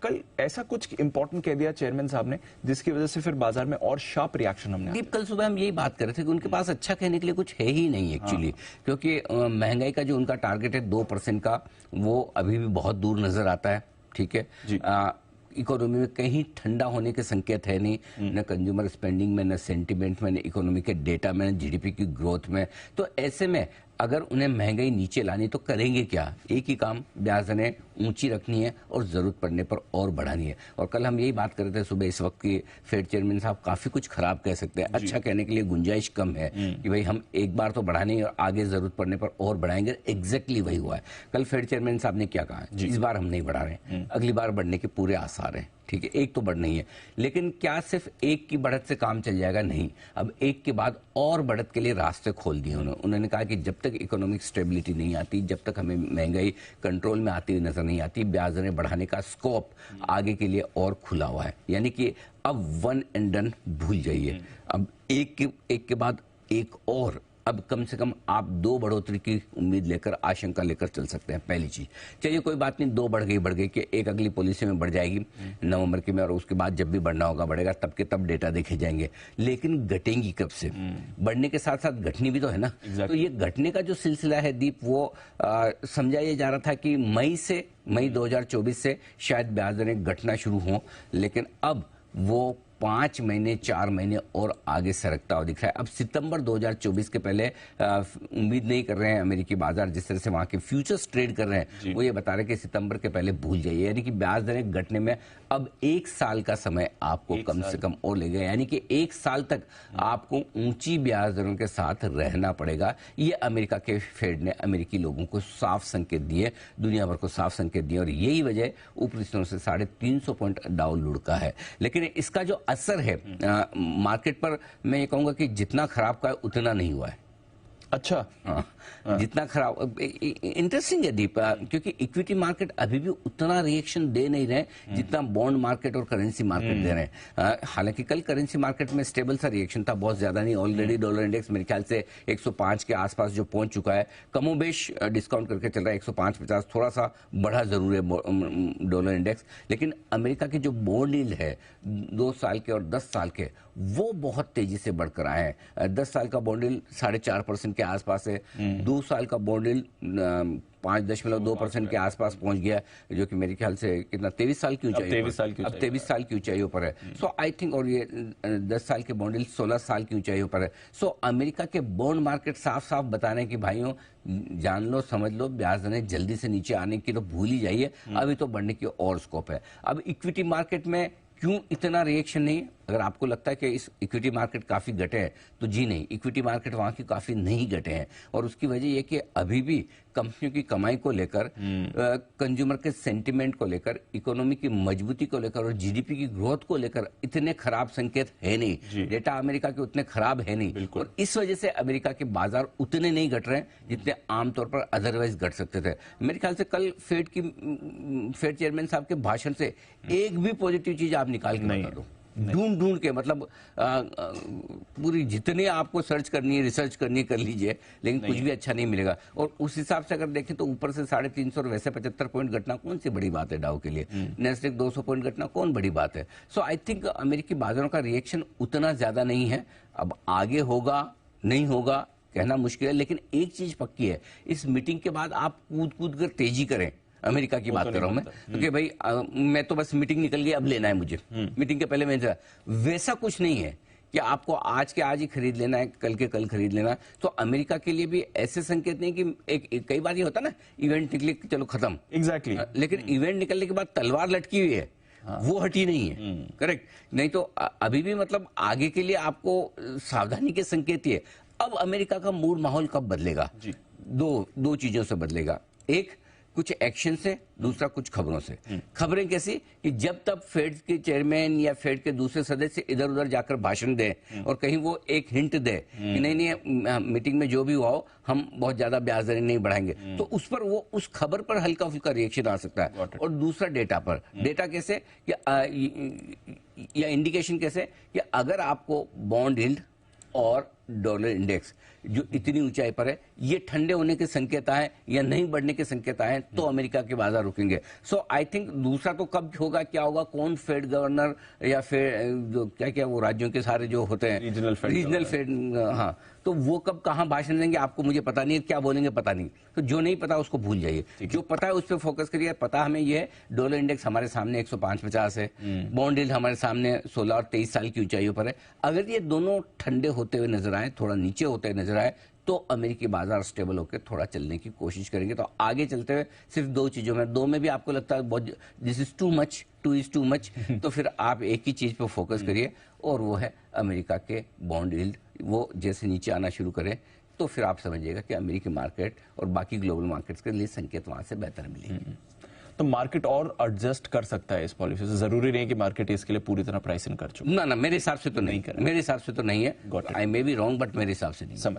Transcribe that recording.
कल ऐसा कुछ इंपॉर्टेंट कह दिया चेयरमैन साहब ने जिसकी वजह से फिर बाजार में और शार्प रिएक्शन हमने दीप, कल सुबह हम यही बात कर रहे थे कि उनके पास अच्छा कहने के लिए कुछ है ही नहीं एक्चुअली। क्योंकि महंगाई का जो उनका टारगेट है 2% का, वो अभी भी बहुत दूर नजर आता है। ठीक है, इकोनॉमी में कहीं ठंडा होने के संकेत है नहीं, न कंज्यूमर स्पेंडिंग में, न सेंटीमेंट में, न इकोनॉमी के डेटा में, न जीडीपी की ग्रोथ में। तो ऐसे में अगर उन्हें महंगाई नीचे लानी तो करेंगे क्या? एक ही काम, ब्याज दरें ऊंची रखनी है और जरूरत पड़ने पर और बढ़ानी है। और कल हम यही बात कर रहे थे सुबह, इस वक्त की फेड चेयरमैन साहब काफी कुछ खराब कह सकते हैं, अच्छा कहने के लिए गुंजाइश कम है कि भाई हम एक बार तो बढ़ाने और आगे जरूरत पड़ने पर और बढ़ाएंगे। एग्जैक्टली वही हुआ है। कल फेड चेयरमैन साहब ने क्या कहा, इस बार हम नहीं बढ़ा रहे, अगली बार बढ़ने के पूरे आसार हैं। ठीक है, एक तो बढ़ नहीं है, लेकिन क्या सिर्फ एक की बढ़त से काम चल जाएगा? नहीं, अब एक के बाद और बढ़त के लिए रास्ते खोल दिए उन्होंने कहा कि जब तक इकोनॉमिक स्टेबिलिटी नहीं आती, जब तक हमें महंगाई कंट्रोल में आती हुई नजर नहीं आती, ब्याज दरें बढ़ाने का स्कोप आगे के लिए और खुला हुआ है। यानी कि अब वन एंड डन भूल जाइए, अब एक के बाद एक और, अब कम से कम आप 2 बढ़ोतरी की उम्मीद लेकर, आशंका लेकर चल सकते हैं। पहली चीज, चलिए कोई बात नहीं, 2 बढ़ गई कि एक अगली पॉलिसी में बढ़ जाएगी नवंबर के में, और उसके बाद जब भी बढ़ना होगा बढ़ेगा, तब के तब डेटा देखे जाएंगे। लेकिन घटेंगी कब से? बढ़ने के साथ साथ घटनी भी तो है ना। तो ये घटने का जो सिलसिला है दीप, वो समझा ये जा रहा था कि मई 2024 से शायद ब्याज दरें घटना शुरू हों, लेकिन अब वो 5 महीने 4 महीने और आगे सरकता हुआ दिख रहा है। अब सितंबर 2024 के पहले उम्मीद नहीं कर रहे हैं अमेरिकी बाजार, जिस तरह से वहां के फ्यूचर्स ट्रेड कर रहे हैं, वो ये बता रहे हैं कि सितंबर के पहले भूल जाइए। यानी कि ब्याज दरें घटने में अब 1 साल का समय आपको कम से कम और लगेगा। यानी कि 1 साल तक आपको ऊंची ब्याज दरों के साथ रहना पड़ेगा। ये अमेरिका के फेड ने अमेरिकी लोगों को साफ संकेत दिए, दुनिया भर को साफ संकेत दिए, और यही वजह ऊपरी स्तरों से 350 पॉइंट डाउन लुढ़का है। लेकिन इसका जो असर है मार्केट पर, मैं ये कहूंगा कि जितना खराब का उतना नहीं हुआ है। अच्छा, जितना खराब, इंटरेस्टिंग है दीप, क्योंकि इक्विटी मार्केट अभी भी उतना रिएक्शन दे नहीं रहे जितना बॉन्ड मार्केट और करेंसी मार्केट दे रहे हैं। हालांकि कल करेंसी मार्केट में स्टेबल सा रिएक्शन था, बहुत ज्यादा नहीं। ऑलरेडी डॉलर इंडेक्स मेरे ख्याल से 105 के आसपास जो पहुंच चुका है, कमोबेश डिस्काउंट करके चल रहा है 105-50, थोड़ा सा बढ़ा जरूर है डॉलर इंडेक्स। लेकिन अमेरिका के जो बॉन्ड यील्ड है 2 साल के और 10 साल के, वो बहुत तेजी से बढ़कर आए हैं। 10 साल का बॉन्ड यील्ड 4.5% के आसपास है, 2 साल का बॉन्ड यील्ड 5.2% के आसपास पहुंच गया, जो कि मेरे ख्याल से कितना 23 साल की ऊंचाई, 23 साल की ऊंचाइयों पर है। सो आई थिंक, और ये 10 साल के बॉन्ड यील्ड 16 साल की ऊंचाइयों पर है। सो अमेरिका के बॉन्ड मार्केट साफ साफ बता रहे हैं कि भाइयों, जान लो समझ लो, ब्याज दरें जल्दी से नीचे आने की तो भूल ही जाइए, अभी तो बढ़ने की और स्कोप है। अब इक्विटी मार्केट में क्यों इतना रिएक्शन नहीं? अगर आपको लगता है कि इस इक्विटी मार्केट काफी घटे हैं, तो जी नहीं, इक्विटी मार्केट वहां की काफी नहीं घटे हैं। और उसकी वजह यह कि अभी भी कंपनियों की कमाई को लेकर, कंज्यूमर के सेंटीमेंट को लेकर, इकोनॉमी की मजबूती को लेकर और जीडीपी की ग्रोथ को लेकर इतने खराब संकेत है नहीं। डेटा अमेरिका के उतने खराब है नहीं, और इस वजह से अमेरिका के बाजार उतने नहीं घट रहे हैं जितने आमतौर पर अदरवाइज घट सकते थे। मेरे ख्याल से कल फेड चेयरमैन साहब के भाषण से एक भी पॉजिटिव चीज आप निकाल के बता दो, ढूंढ के, मतलब पूरी जितने आपको सर्च करनी है, रिसर्च करनी है, कर लीजिए, लेकिन कुछ भी अच्छा नहीं मिलेगा। और उस हिसाब से अगर देखें तो ऊपर से 350 और वैसे 75 पॉइंट घटना कौन सी बड़ी बात है डाउ के लिए? नेस्डेक 200 पॉइंट घटना कौन बड़ी बात है? सो आई थिंक अमेरिकी बाजारों का रिएक्शन उतना ज्यादा नहीं है। अब आगे होगा नहीं होगा कहना मुश्किल है, लेकिन एक चीज पक्की है, इस मीटिंग के बाद आप कूद कर तेजी करें। अमेरिका की बात कर रहा हूं मैं, क्योंकि भाई मैं तो बस मीटिंग निकल गई, अब लेना है मुझे, मीटिंग के पहले मैं वैसा कुछ नहीं है कि आपको आज के आज ही खरीद लेना है, कल के कल खरीद लेना है। तो अमेरिका के लिए भी ऐसे संकेत नहीं कि कई बार ये होता ना, इवेंट निकले चलो खत्म, एग्जैक्टली लेकिन इवेंट निकलने के बाद तलवार लटकी हुई है, वो हटी नहीं है। करेक्ट, नहीं तो अभी भी मतलब आगे के लिए आपको सावधानी के संकेत ही है। अब अमेरिका का मूड माहौल कब बदलेगा? दो चीजों से बदलेगा, एक कुछ एक्शन से, दूसरा कुछ खबरों से। खबरें कैसी? कि जब तक फेड के चेयरमैन या फेड के दूसरे सदस्य इधर उधर जाकर भाषण दें और कहीं वो एक हिंट दे कि नहीं मीटिंग में जो भी हुआ हो, हम बहुत ज्यादा ब्याज दरें नहीं बढ़ाएंगे, तो उस पर वो उस खबर पर हल्का फुल्का रिएक्शन आ सकता है। और दूसरा डेटा पर, डेटा कैसे या इंडिकेशन कैसे कि अगर आपको बॉन्ड यील्ड और डॉलर इंडेक्स जो इतनी ऊंचाई पर है, ये ठंडे होने के संकेत आए या नहीं बढ़ने के संकेत आए तो अमेरिका के बाजार रुकेंगे। सो आई थिंक दूसरा तो कब होगा, क्या होगा, कौन फेड गवर्नर या फिर जो क्या क्या वो राज्यों के सारे जो होते हैं रीजनल फेड, हाँ, तो वो कब कहाँ भाषण देंगे आपको मुझे पता नहीं है, क्या बोलेंगे पता नहीं। तो जो नहीं पता उसको भूल जाइए, जो पता है उस पर फोकस करिए। पता हमें ये है डॉलर इंडेक्स हमारे सामने 105-50 है, बॉन्ड यील्ड हमारे सामने 16 और 23 साल की ऊंचाइयों पर है। अगर ये दोनों ठंडे होते हुए नजर आए, थोड़ा नीचे होते हुए नजर आए, तो अमेरिकी बाजार स्टेबल होकर थोड़ा चलने की कोशिश करेंगे। तो आगे चलते हुए सिर्फ दो चीजों में, दो में भी आपको लगता है बहुत this is too much, two is too much, तो फिर आप एक ही चीज पे फोकस करिए और वो है अमेरिका के बॉन्ड यील्ड। वो जैसे नीचे आना शुरू करे तो फिर आप समझिएगा कि अमेरिकी मार्केट और बाकी ग्लोबल मार्केट्स के लिए संकेत वहां से बेहतर मिलेंगे। तो मार्केट और एडजस्ट कर सकता है इस पॉलिसी से, जरूरी नहीं कि मार्केट इसके लिए पूरी तरह प्राइसिंग कर चुके। ना मेरे हिसाब से तो नहीं, मेरे हिसाब से तो नहीं है। आई मे बी रॉन्ग बट मेरे हिसाब से नहीं। समझ